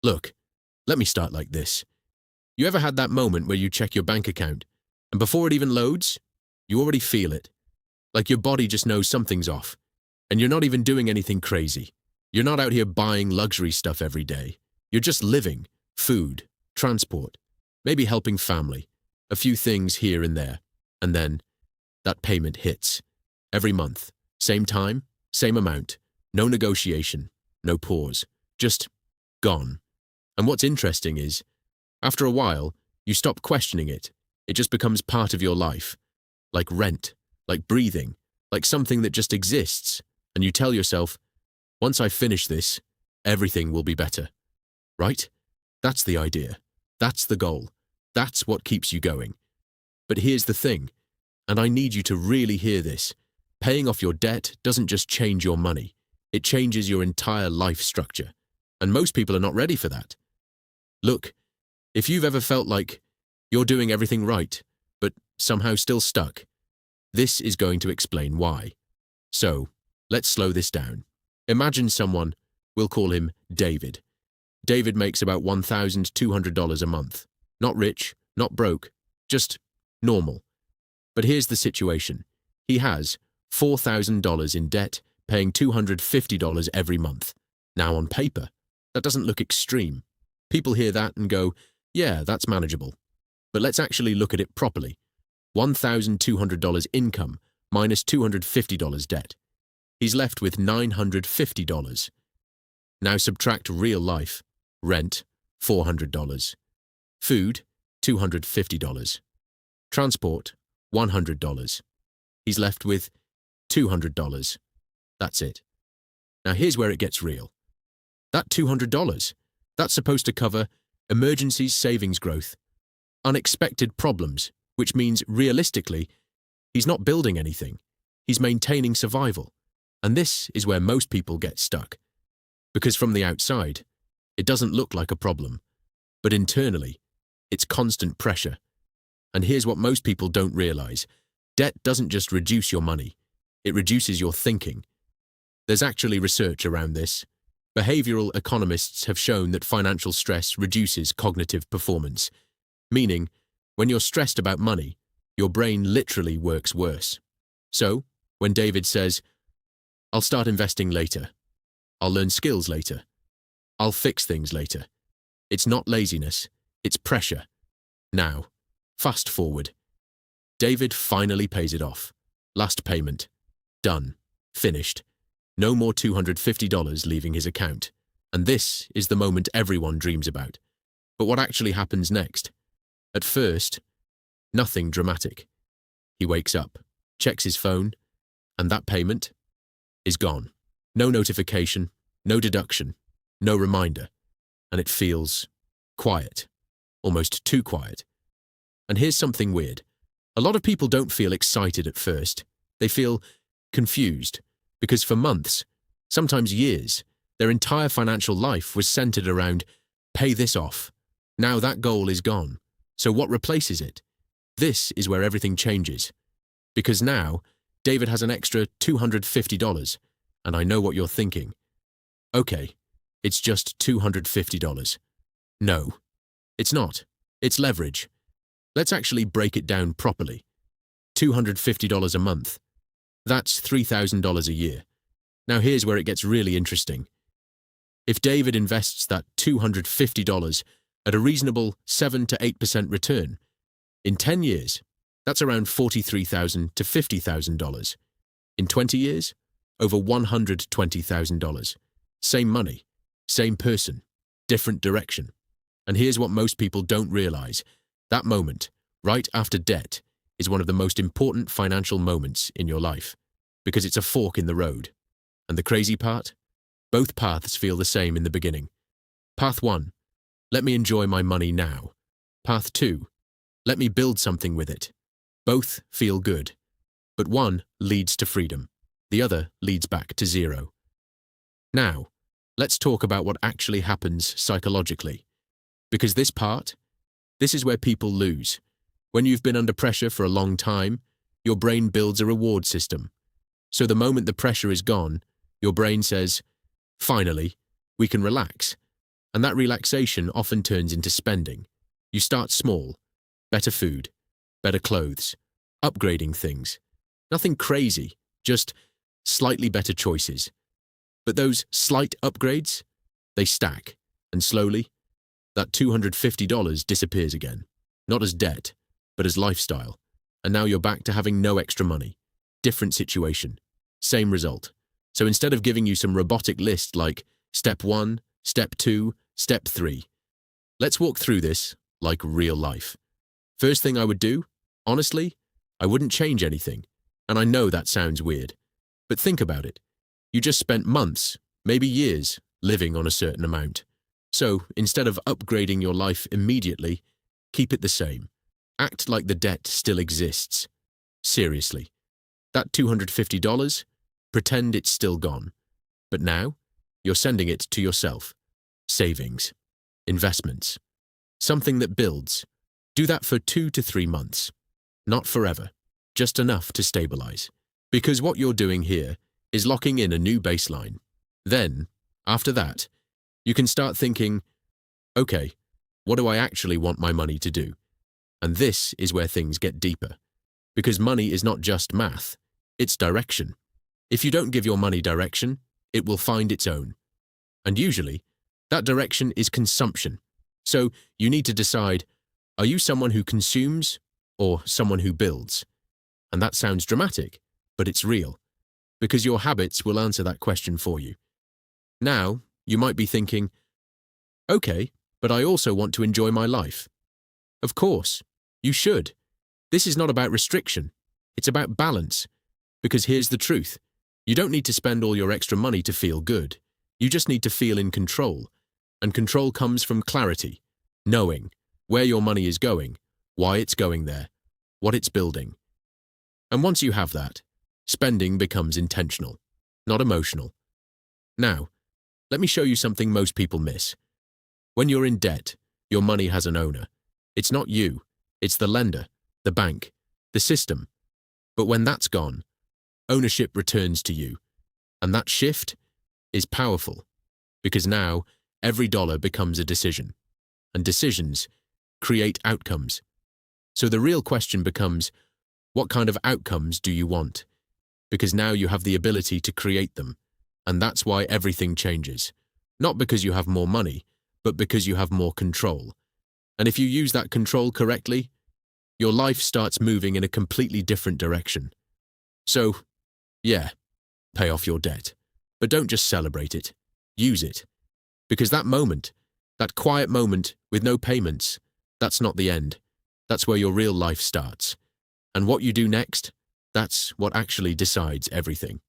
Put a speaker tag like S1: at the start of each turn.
S1: Look, let me start like this. You ever had that moment where you check your bank account, and before it even loads, you already feel it? Like your body just knows something's off, and you're not even doing anything crazy. You're not out here buying luxury stuff every day. You're just living, food, transport, maybe helping family, a few things here and there, and then that payment hits. Every month, same time, same amount, no negotiation, no pause, just gone. And what's interesting is, after a while, you stop questioning it. It just becomes part of your life, like rent, like breathing, like something that just exists, and you tell yourself, once I finish this, everything will be better. Right? That's the idea. That's the goal. That's what keeps you going. But here's the thing, and I need you to really hear this. Paying off your debt doesn't just change your money. It changes your entire life structure. And most people are not ready for that. Look, if you've ever felt like you're doing everything right, but somehow still stuck, this is going to explain why. So, let's slow this down. Imagine someone, we'll call him David. David makes about $1,200 a month. Not rich, not broke, just normal. But here's the situation. He has $4,000 in debt, paying $250 every month. Now on paper, that doesn't look extreme. People hear that and go, yeah, that's manageable. But let's actually look at it properly. $1,200 income minus $250 debt. He's left with $950. Now subtract real life. Rent, $400. Food, $250. Transport, $100. He's left with $200. That's it. Now here's where it gets real. That $200, that's supposed to cover emergencies, savings growth, unexpected problems, which means realistically, he's not building anything. He's maintaining survival. And this is where most people get stuck. Because from the outside, it doesn't look like a problem. But internally, it's constant pressure. And here's what most people don't realize. Debt doesn't just reduce your money. It reduces your thinking. There's actually research around this. Behavioral economists have shown that financial stress reduces cognitive performance. Meaning, when you're stressed about money, your brain literally works worse. So, when David says, I'll start investing later. I'll learn skills later. I'll fix things later. It's not laziness, it's pressure. Now, fast forward. David finally pays it off. Last payment. Done. Finished. No more $250 leaving his account. And this is the moment everyone dreams about. But what actually happens next? At first, nothing dramatic. He wakes up, checks his phone, and that payment is gone. No notification, no deduction, no reminder. And it feels quiet, almost too quiet. And here's something weird. A lot of people don't feel excited at first. They feel confused, because for months, sometimes years, their entire financial life was centered around pay this off. Now that goal is gone. So what replaces it? This is where everything changes. Because now, David has an extra $250, and I know what you're thinking. Okay, it's just $250. No, it's not. It's leverage. Let's actually break it down properly. $250 a month. That's $3,000 a year. Now here's where it gets really interesting. If David invests that $250 at a reasonable 7 to 8% return, in 10 years, that's around $43,000 to $50,000. In 20 years, over $120,000. Same money, same person, different direction. And here's what most people don't realize. That moment, right after debt, is one of the most important financial moments in your life, because it's a fork in the road. And the crazy part? Both paths feel the same in the beginning. Path 1, let me enjoy my money now. Path 2, let me build something with it. Both feel good, but one leads to freedom. The other leads back to zero. Now, let's talk about what actually happens psychologically. Because this is where people lose. When you've been under pressure for a long time, your brain builds a reward system. So the moment the pressure is gone, your brain says, finally, we can relax. And that relaxation often turns into spending. You start small, better food, better clothes, upgrading things. Nothing crazy, just slightly better choices. But those slight upgrades, they stack, and slowly, that $250 disappears again. Not as debt, but as lifestyle. And now you're back to having no extra money. Different situation, same result. So instead of giving you some robotic list like step 1, step 2, step 3, let's walk through this like real life. First thing I would do, honestly, I wouldn't change anything. And I know that sounds weird, but think about it. You just spent months, maybe years, living on a certain amount. So instead of upgrading your life immediately, keep it the same. Act like the debt still exists. Seriously. That $250, pretend it's still gone. But now, you're sending it to yourself. Savings. Investments. Something that builds. Do that for 2 to 3 months. Not forever. Just enough to stabilize. Because what you're doing here is locking in a new baseline. Then, after that, you can start thinking, okay, what do I actually want my money to do? And this is where things get deeper. Because money is not just math, it's direction. If you don't give your money direction, it will find its own. And usually, that direction is consumption. So you need to decide, are you someone who consumes or someone who builds? And that sounds dramatic, but it's real. Because your habits will answer that question for you. Now, you might be thinking, okay, but I also want to enjoy my life. Of course, you should. This is not about restriction. It's about balance. Because here's the truth. You don't need to spend all your extra money to feel good. You just need to feel in control. And control comes from clarity, knowing where your money is going, why it's going there, what it's building. And once you have that, spending becomes intentional, not emotional. Now, let me show you something most people miss. When you're in debt, your money has an owner. It's not you, it's the lender, the bank, the system. But when that's gone, ownership returns to you. And that shift is powerful, because now every dollar becomes a decision. And decisions create outcomes. So the real question becomes, what kind of outcomes do you want? Because now you have the ability to create them. And that's why everything changes. Not because you have more money, but because you have more control. And if you use that control correctly, your life starts moving in a completely different direction. So, yeah, pay off your debt. But don't just celebrate it. Use it. Because that moment, that quiet moment with no payments, that's not the end. That's where your real life starts. And what you do next, that's what actually decides everything.